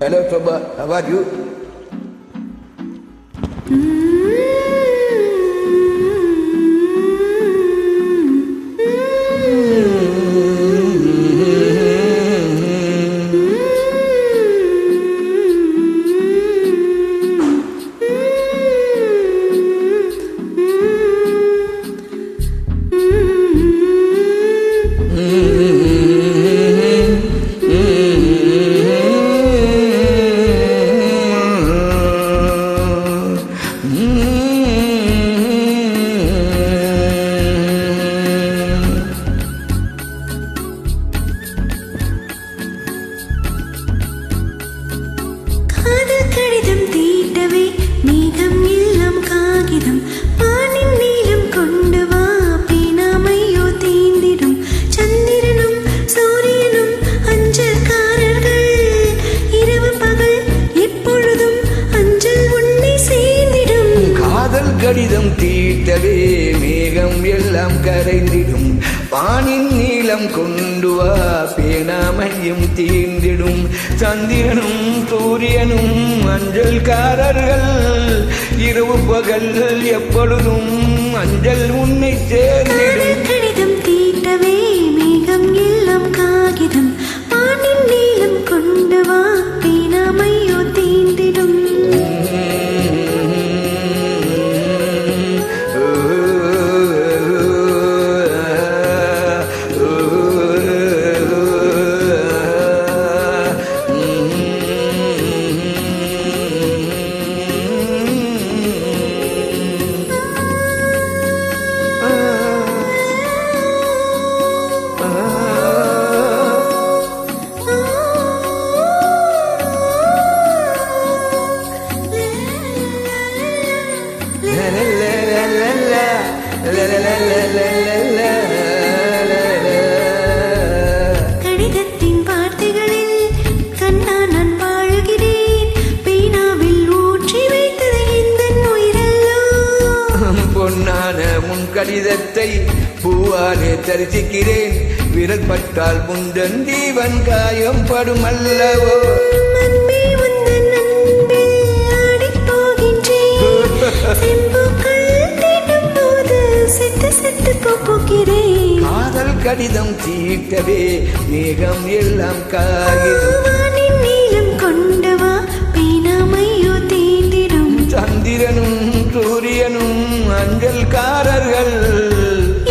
Hello, Toba. How are you? கடிதம் தீட்டவே மேகம் எல்லாம் கரைந்திடும் வானின் நீளம் கொண்டு வா பேனாமையும் தீர்ந்திடும் சந்திரனும் சூரியனும் அஞ்சல்காரர்கள் இரவு பகல் எப்பொழுதும் அஞ்சல் உன்னை சேர்ந்திடும் கடிதம் தீட்டவே மேகம் எல்லாம் காகிதம் வானின் நீளம் கொண்டு வா பேனாமையோ தீர்ந்திடும் கடிதத்தின் வார்த்தைகளில் கண்ணா நான் வாழுகிறேன் பேனாவில் ஊற்றி வைத்தது இந்த உயிரல்லோ பொன்னான முன் கடிதத்தை பூவாலே தரிசிக்கிறேன் விரல் பட்டால் முந்தன் ஜீவன் காயம் படும் அல்லவோ காதல் கடிதம் தீட்டவே மேகம் எல்லாம் காகிதம் நீளம் கொண்டவா பேனாமையோ தீண்டிடும் சந்திரனும் சூரியனும் அஞ்சல்காரர்கள்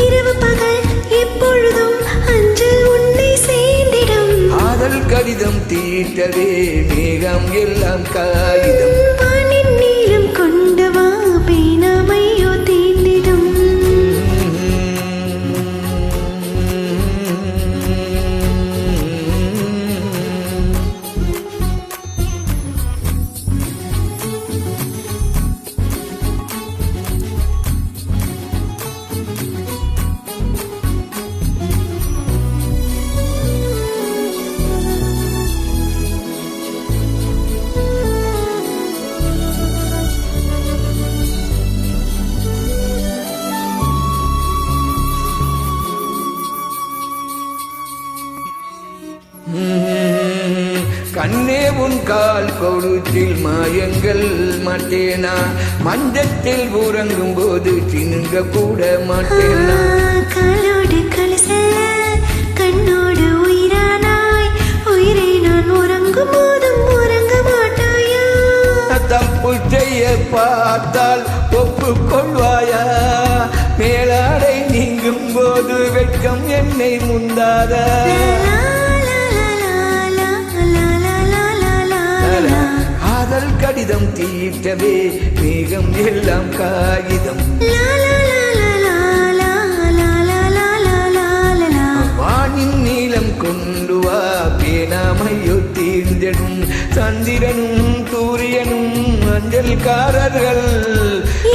இரவு பகல் எப்பொழுதும் அஞ்சல் உன்னை சேர்ந்திடும் காதல் கடிதம் தீட்டவே மேகம் எல்லாம் காகிதம் நீளம் கொண்டவா பேனாமையோ தீண்டிடும் கண்ணே உன் கால் கொழுத்தில் மாயங்கள் மாட்டேனா மஞ்சத்தில் உறங்கும் போது சினுங்க கூட மாட்டேனா காலோடு கலசல்ல கண்ணோடு உயிரானாய் உயிரை நான் உறங்கும் போதும் உறங்க மாட்டாயா தப்பு செய்ய பார்த்தால் ஒப்புக்கொள்வாயா மேலாடை நீங்கும் போது வெட்கம் என்னை முந்தாதா காதல் கடிதம் தீட்டவே மேகம் எல்லாம் காகிதம் வானின் நீளம் கொண்டு வா பேனாமையோ தீர்ந்திடும் சந்திரனும் சூரியனும் அஞ்சல்காரர்கள்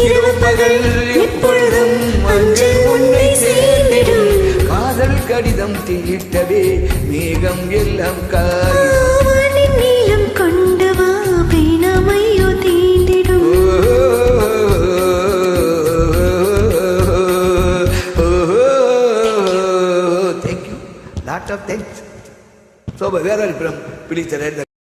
இரவு பகல் எப்பொழுதும் அஞ்சல் உன்னை சேர்ந்திடும் காதல் கடிதம் தீட்டவே மேகம் எல்லாம் காகிதம் நீளம் கொண்டு வா பேனாமையோ தீண்டிடும் Thank you. Lot of thanks. So, where are you from? Please,